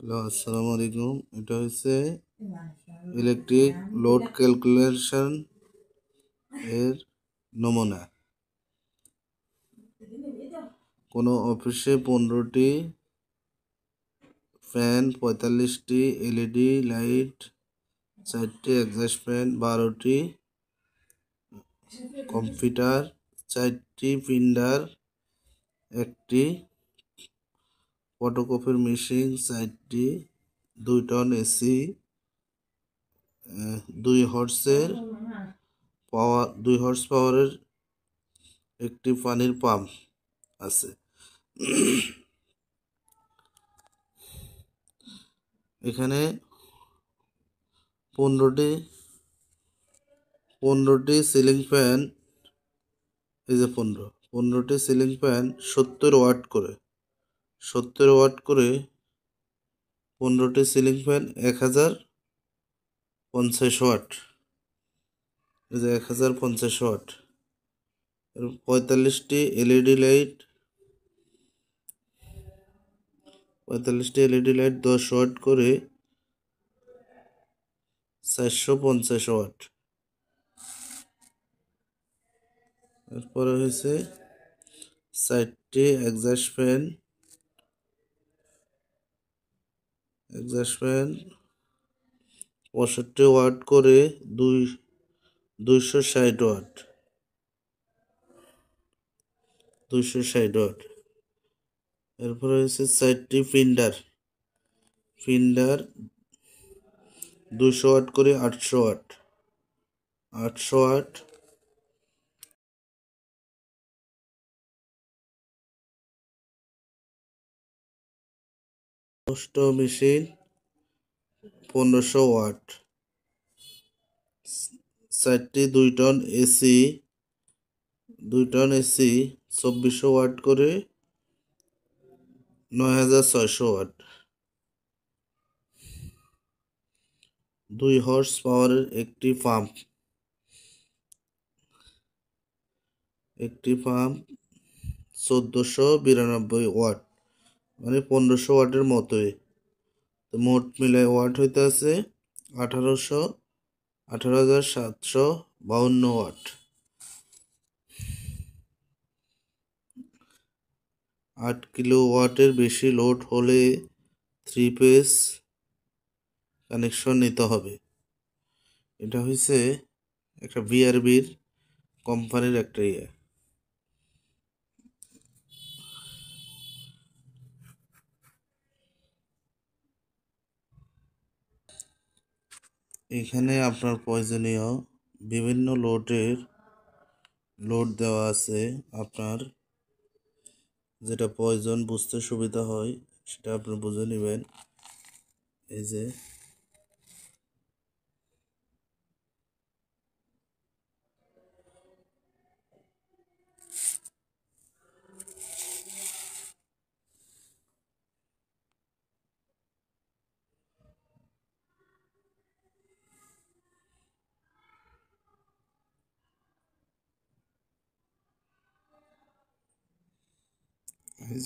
Hello, আসসালামু আলাইকুম। এটা হচ্ছে ইলেকট্রিক লোড ক্যালকুলেশন এর নমুনা। কোনো অফিসে 15টি ফ্যান, 45টি এলইডি লাইট, 4টি এক্সস্ট ফ্যান, 12টি কম্পিউটার, 4টি প্রিন্টার, একটি ফটোকপির মেশিন, 4টি 2 টন এসি, 2 হর্স পাওয়ারের একটি পানির পাম্প আছে। এখানে 15টি সিলিং ফ্যান, এই যে 15টি সিলিং ফ্যান 70 ওয়াট করে 15টি সিলিং ফ্যান 1050 ওয়াট, এই যে 1050 ওয়াট। 45টি এলইডি লাইট 10 ওয়াট করে 450 ওয়াট। এরপরে হয়েছে 4টি এক্সস্ট ফ্যান 65 ওয়াট করে 260 ওয়াট। এরপরে হচ্ছে 4টি প্রিন্টার 200 ওয়াট করে 800 ওয়াট। Post machine 1500 watt. 4টি 2 টন এসি 2400 ওয়াট করে 9600 ওয়াট। 2 হর্স পাওয়ারের একটি পাম্প 1492 ওয়াট, মানে 1500 ওয়াটের মতোই। তো মোট মিলায় ওয়াট হইতে আছে 18,752 ওয়াট। 8 কিলোওয়াটের বেশি লোড হলে 3 ফেজ কানেকশন নিতে হবে। এটা হচ্ছে একটা বিআরবির কোম্পানির একটা ইয়ে। এখানে আপনার প্রয়োজনীয় বিভিন্ন লোড দেওয়া আছে। আপনার যেটা প্রয়োজন বুঝতে সুবিধা হয় সেটা আপনি বুঝে নেবেন। এই যে এই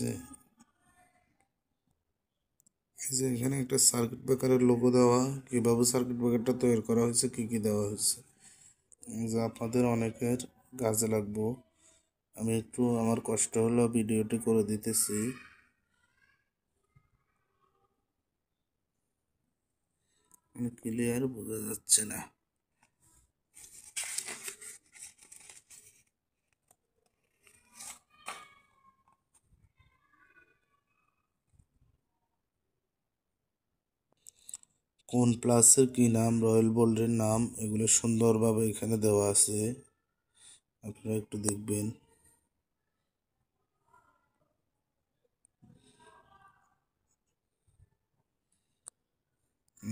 যে এখানে একটা সার্কিট ব্রেকারের লোগো দেওয়া, কিভাবে সার্কিট ব্রেকারটা তৈরি করা হয়েছে, কি কি দেওয়া হয়েছে, যে আপনাদের অনেকের কাজে লাগবো। আমি একটু আমার কষ্ট হলো ভিডিওটি করে দিতেছি। ক্লিয়ার বোঝা যাচ্ছে না। কোন প্লাসের কি নাম, রয়্যাল বোল্টের নাম, এগুলো সুন্দরভাবে এখানে দেওয়া আছে, আপনারা একটু দেখবেন।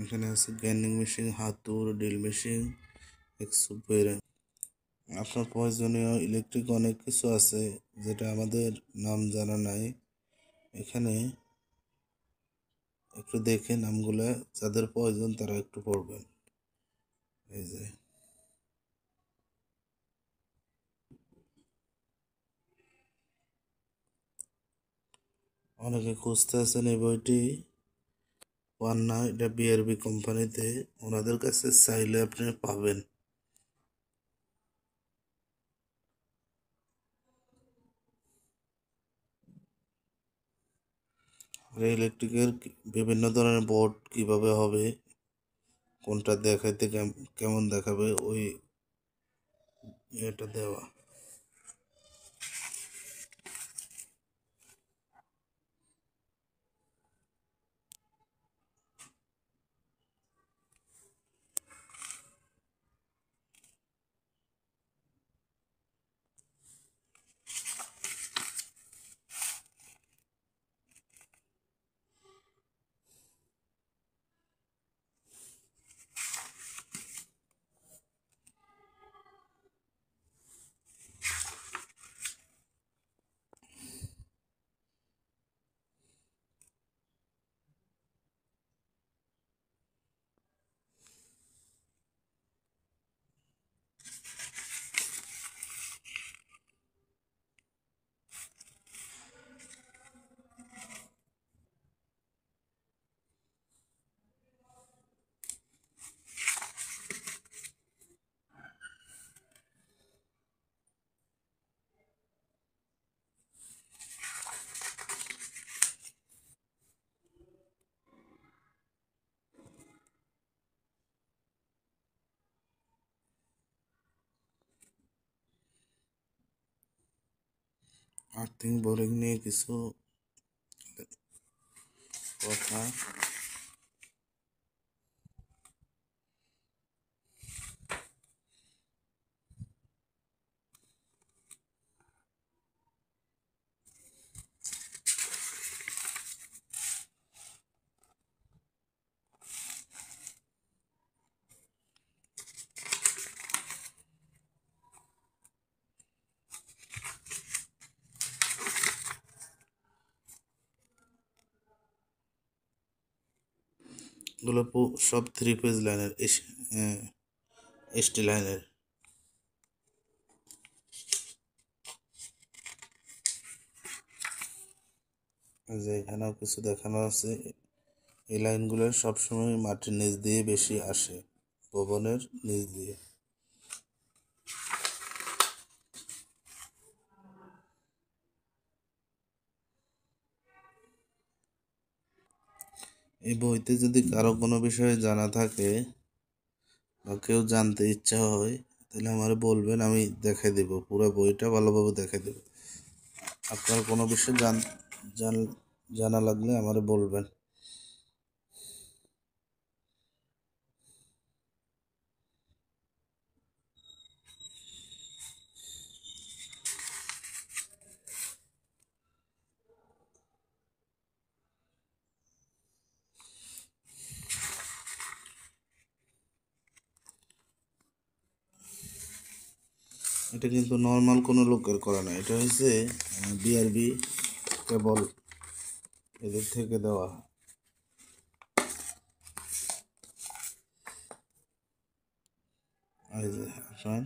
এখানে আছে গ্রাইন্ডিং মেশিন, হাতুড়, ড্রিল মেশিন, এক্সপের। আপনার প্রয়োজনীয় ইলেকট্রিক অনেক কিছু আছে যেটা আমাদের নাম জানা নাই। এখানে একটু দেখে নামগুলা, যাদের প্রয়োজন তারা একটু পড়বেন। এই যে অনেকে খুঁজতে আছেন এই বইটি, পান না, এটা বিআরবি কোম্পানিতে, ওনাদের কাছে চাইলে আপনি পাবেন। আর ইলেকট্রিকের বিভিন্ন ধরনের বোর্ড কিভাবে হবে, কোনটা দেখাইতে কেমন দেখাবে, ওই এটা দেওয়া। আর্থিং বোরিং নিয়ে কিছু কথা। এগুলো সব 3 ফেজ লাইনের, এসটি লাইনের। যে এখানেও কিছু দেখানো আছে। এই লাইনগুলো সবসময় মাটির নিচ দিয়ে বেশি আসে, ভবনের নিচ দিয়ে। এই বইতে যদি কারো কোনো বিষয়ে জানা থাকে বা কেউ জানতে ইচ্ছা হয়, তাহলে আমার বলবেন, আমি দেখাই দেব, পুরো বইটা ভালোভাবে দেখাই দেব। আপনার কোনো বিষয় জানা লাগলে আমার বলবেন। এটা কিন্তু নর্মাল কোনো লোকের করা না, এটা হচ্ছে বিআরবি কেবল এদের থেকে দেওয়া। এই যে আপনার